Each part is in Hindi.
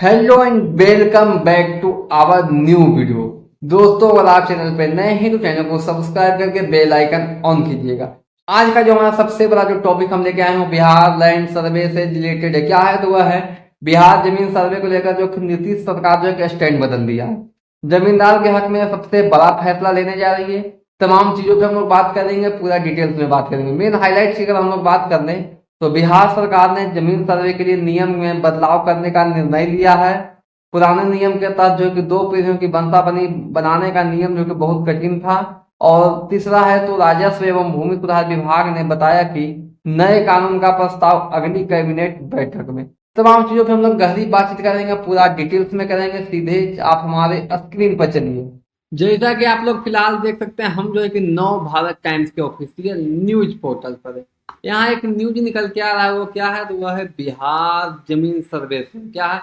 Hello and welcome back to our new video. दोस्तों, अगर आप चैनल पर नए हैं तो चैनल को सब्सक्राइब करके बेल आइकन ऑन कीजिएगा। आज का जो हमारा सबसे बड़ा जो टॉपिक हम लेके आए हैं बिहार लैंड सर्वे से रिलेटेड है। क्या है तो वह है बिहार जमीन सर्वे को लेकर जो नीतीश सरकार जो है स्टैंड बदल दिया है। जमींदार के हक में सबसे बड़ा फैसला लेने जा रही है। तमाम चीजों पर हम लोग बात करेंगे, पूरा डिटेल्स में बात करेंगे। मेन हाईलाइट्स की अगर हम लोग बात कर लें तो बिहार सरकार ने जमीन सर्वे के लिए नियम में बदलाव करने का निर्णय लिया है। पुराने नियम के तहत जो कि 2 पीढ़ियों की बंता बनी बनाने का नियम जो कि बहुत कठिन था। और तीसरा है तो राजस्व एवं भूमि सुधार विभाग ने बताया कि नए कानून का प्रस्ताव अगली कैबिनेट बैठक में। तमाम चीजों पे हम लोग गहरी बातचीत करेंगे, पूरा डिटेल्स में करेंगे। सीधे आप हमारे स्क्रीन पर चलिए। जैसा कि आप लोग फिलहाल देख सकते हैं, हम जो है कि नव भारत टाइम्स के ऑफिशियल न्यूज पोर्टल पर है। यहाँ एक न्यूज निकल के आ रहा है, वो क्या है तो वह है बिहार जमीन सर्वे से। क्या है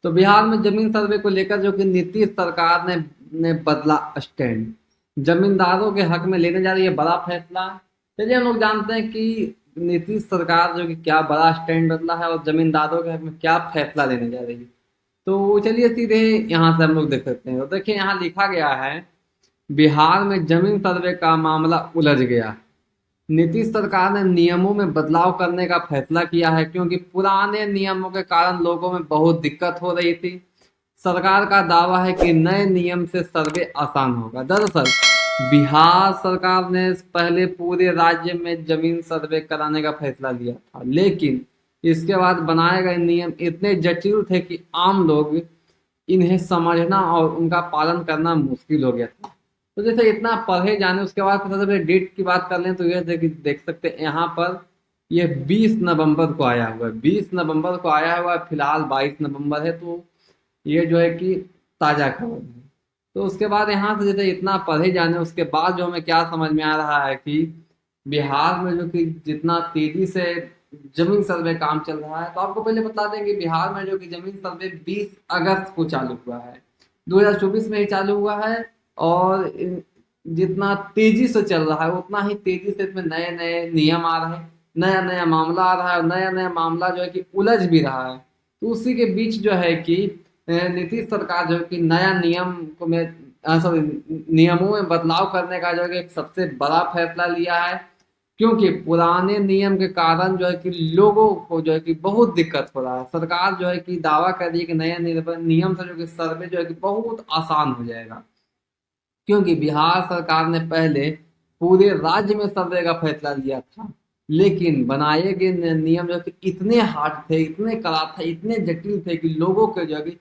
तो बिहार में जमीन सर्वे को लेकर जो कि नीतीश सरकार ने बदला स्टैंड। जमींदारों के हक में लेने जा रही है बड़ा फैसला। चलिए हम लोग जानते हैं कि नीतीश सरकार जो कि क्या बड़ा स्टैंड बदला है और जमींदारों के हक में क्या फैसला लेने जा रही है। तो चलिए सीधे यहाँ से हम लोग देख सकते हैं। तो देखिए यहाँ लिखा गया है बिहार में जमीन सर्वे का मामला उलझ गया। नीतीश सरकार ने नियमों में बदलाव करने का फैसला किया है क्योंकि पुराने नियमों के कारण लोगों में बहुत दिक्कत हो रही थी। सरकार का दावा है कि नए नियम से सर्वे आसान होगा। दरअसल बिहार सरकार ने पहले पूरे राज्य में जमीन सर्वे कराने का फैसला लिया था, लेकिन इसके बाद बनाए गए नियम इतने जटिल थे कि आम लोग इन्हें समझना और उनका पालन करना मुश्किल हो गया था। तो जैसे इतना पढ़े जाने उसके बाद सबसे पहले डेट की बात कर लें तो ये देख सकते हैं यहाँ पर ये 20 नवंबर को आया हुआ है। 20 नवंबर को आया हुआ है, फिलहाल 22 नवंबर है। तो ये जो है कि ताज़ा खबर है। तो उसके बाद यहाँ से जैसे इतना पढ़े जाने उसके बाद जो हमें क्या समझ में आ रहा है कि बिहार में जो कि जितना तेजी से जमीन सर्वे काम चल रहा है। तो आपको पहले बता दें कि बिहार में जो कि जमीन सर्वे 20 अगस्त को चालू हुआ है, 2024 में ही चालू हुआ है। और जितना तेजी से चल रहा है उतना ही तेजी से इसमें नए नए नियम आ रहे हैं, नया नया मामला आ रहा है और नया नया मामला जो है कि उलझ भी रहा है। तो उसी के बीच जो है कि नीतीश सरकार जो है कि नया नियम को में सॉरी नियमों में बदलाव करने का जो है कि एक सबसे बड़ा फैसला लिया है। क्योंकि पुराने नियम के कारण जो है कि लोगों को जो है कि बहुत दिक्कत हो रहा है। सरकार जो है कि दावा कर रही है कि नया नियम से जो कि सर्वे जो है कि बहुत आसान हो जाएगा। क्योंकि बिहार सरकार ने पहले पूरे राज्य में सर्वे का फैसला लिया था, लेकिन बनाए गए नियम जो कि इतने हार्ड थे, इतने कड़ा थे, इतने जटिल थे कि लोगों के जो है कि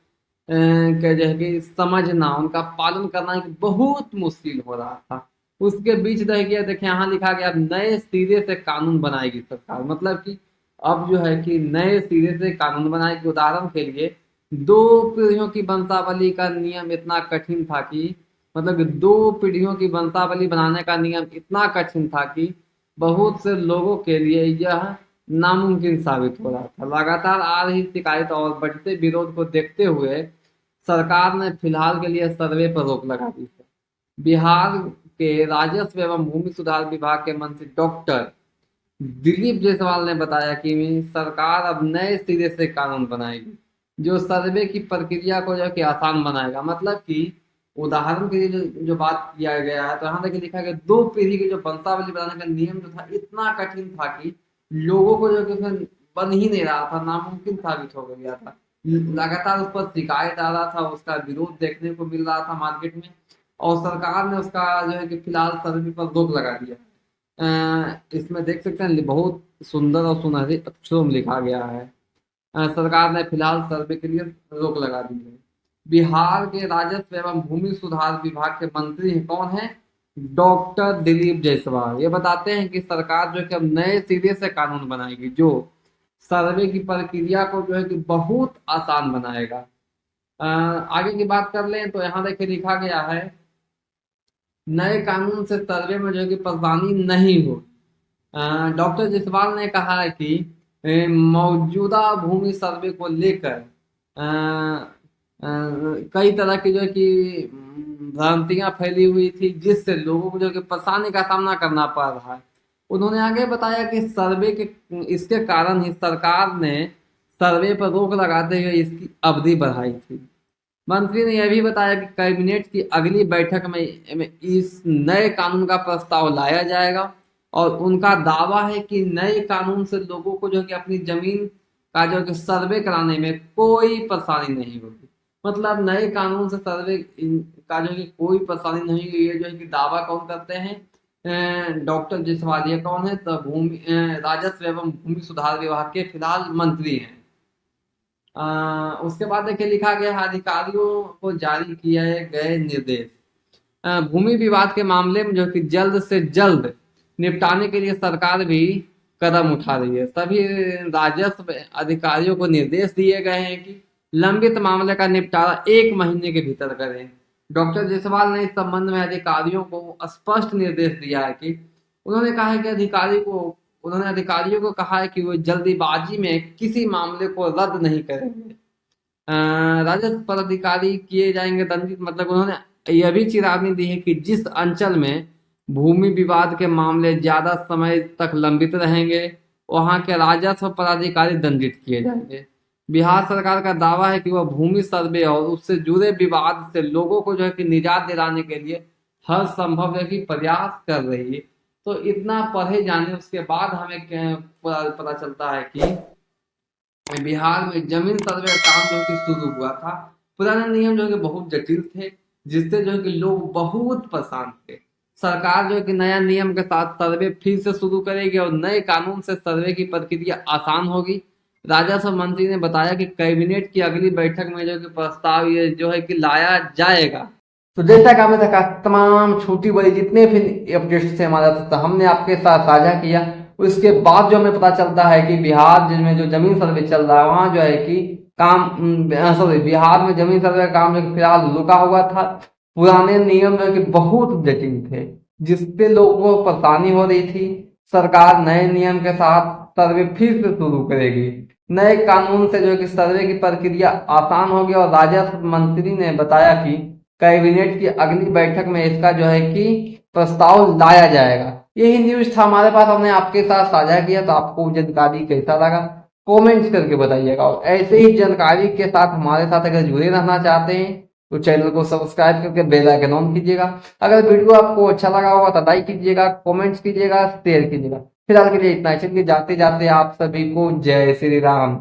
के जो है कि समझना, उनका पालन करना एक बहुत मुश्किल हो रहा था। उसके बीच रह गया। देखिए यहाँ लिखा गया अब नए सिरे से कानून बनाएगी सरकार। मतलब कि अब जो है कि नए सिरे से कानून बनाएगी। उदाहरण के लिए 2 पीढ़ियों की वंशावली का नियम इतना कठिन था कि मतलब कि 2 पीढ़ियों की वंशावली बनाने का नियम इतना कठिन था कि बहुत से लोगों के लिए यह नामुमकिन साबित हो रहा था। लगातार आ रही शिकायत और बढ़ते विरोध को देखते हुए सरकार ने फिलहाल के लिए सर्वे पर रोक लगा दी है। बिहार के राजस्व एवं भूमि सुधार विभाग के मंत्री डॉक्टर दिलीप जायसवाल ने बताया कि सरकार अब नए सिरे से कानून बनाएगी जो सर्वे की प्रक्रिया को जो कि आसान बनाएगा। मतलब कि उदाहरण के लिए जो बात किया गया है तो यहाँ देखिए लिखा गया 2 पीढ़ी की जो वंशावली बनाने का नियम जो था इतना कठिन था कि लोगों को जो कि उसमें बन ही नहीं रहा था, नामुमकिन साबित हो गया था। लगातार उस पर शिकायत आ रहा था, उसका विरोध देखने को मिल रहा था मार्केट में। और सरकार ने उसका जो है कि फिलहाल सर्वे पर रोक लगा दिया। इसमें देख सकते हैं बहुत सुंदर और सुनहरे अक्षरों में लिखा गया है सरकार ने फिलहाल सर्वे के लिए रोक लगा दी है। बिहार के राजस्व एवं भूमि सुधार विभाग के मंत्री हैं, कौन है? डॉक्टर दिलीप जायसवाल। ये बताते हैं कि सरकार जो है कि अब नए सिरे से कानून बनाएगी जो सर्वे की प्रक्रिया को जो है कि बहुत आसान बनाएगा। आगे की बात कर लें तो यहाँ देखिए लिखा गया है नए कानून से सर्वे में जो है कि परेशानी नहीं हो। डॉक्टर जायसवाल ने कहा है कि मौजूदा भूमि सर्वे को लेकर कई तरह की जो है कि भ्रांतियां फैली हुई थी जिससे लोगों को जो है कि परेशानी का सामना करना पड़ रहा है। उन्होंने आगे बताया कि सर्वे के इसके कारण ही सरकार ने सर्वे पर रोक लगाते हुए इसकी अवधि बढ़ाई थी। मंत्री ने यह भी बताया कि कैबिनेट की अगली बैठक में इस नए कानून का प्रस्ताव लाया जाएगा और उनका दावा है कि नए कानून से लोगों को जो है कि अपनी जमीन का जो है कि सर्वे कराने में कोई परेशानी नहीं होगी। मतलब नए कानून से सर्वे का जो है कि कोई परेशानी नहीं होगी। ये जो है कि दावा कौन करते हैं, डॉक्टर जसवाल। ये कौन है? तो भूमि राजस्व एवं भूमि सुधार विभाग के फिलहाल मंत्री हैं। उसके बाद देखिए लिखा गया है, अधिकारियों को जारी किए गए निर्देश। भूमि विवाद के मामले में जो कि जल्द से जल्द निपटाने के लिए सरकार भी कदम उठा रही है। सभी राजस्व अधिकारियों को निर्देश दिए गए हैं कि लंबित मामले का निपटारा 1 महीने के भीतर करें। डॉक्टर जायसवाल ने इस संबंध में अधिकारियों को स्पष्ट निर्देश दिया है कि उन्होंने कहा है कि उन्होंने अधिकारियों को कहा है कि वो जल्दीबाजी में किसी मामले को रद्द नहीं करेंगे। राजस्व पदाधिकारी किए जाएंगे दंडित। मतलब उन्होंने यह भी चेतावनी दी है कि जिस अंचल में भूमि विवाद के मामले ज्यादा समय तक लंबित रहेंगे वहां के राजस्व पदाधिकारी दंडित किए जाएंगे। बिहार सरकार का दावा है कि वह भूमि सर्वे और उससे जुड़े विवाद से लोगों को जो है कि निजात दिलाने के लिए हर संभव है कि प्रयास कर रही है। तो इतना पढ़े जाने उसके बाद हमें पता चलता है कि बिहार में जमीन सर्वे का काम जो कि शुरू हुआ था। पुराने नियम जो कि बहुत जटिल थे, जिससे जो है कि लोग बहुत परेशान थे। सरकार जो है कि नया नियम के साथ सर्वे फिर से शुरू करेगी और नए कानून से सर्वे की प्रक्रिया आसान होगी। राजस्व मंत्री ने बताया कि कैबिनेट की अगली बैठक में जो कि प्रस्ताव ये जो है कि लाया जाएगा। तो जैसा कि आपने देखा, तमाम छोटी बड़ी जितने भी अपडेट्स थे हमारे साथ हमने आपके साथ साझा किया। उसके बाद जो हमें पता चलता है कि बिहार जिसमें जो जमीन सर्वे चल रहा है वहां जो है कि बिहार में जमीन सर्वे का काम जो फिलहाल रुका हुआ था। पुराने नियम जो कि बहुत जटिल थे, जिससे लोगों को परेशानी हो रही थी। सरकार नए नियम के साथ सर्वे फिर से शुरू करेगी। नए कानून से जो है कि सर्वे की प्रक्रिया आसान होगी और राजस्व मंत्री ने बताया कि कैबिनेट की अगली बैठक में इसका जो है कि प्रस्ताव लाया जाएगा। यही न्यूज था हमारे पास, हमने आपके साथ साझा किया। तो आपको जानकारी कैसा लगा कमेंट्स करके बताइएगा। और ऐसे ही जानकारी के साथ हमारे साथ अगर जुड़े रहना चाहते हैं तो चैनल को सब्सक्राइब करके बेल आइकन ऑन कीजिएगा। अगर वीडियो आपको अच्छा लगा होगा तो लाइक कीजिएगा, कमेंट्स कीजिएगा, शेयर कीजिएगा। फिलहाल के लिए इतना ही। चलिए जाते जाते आप सभी को जय श्री राम।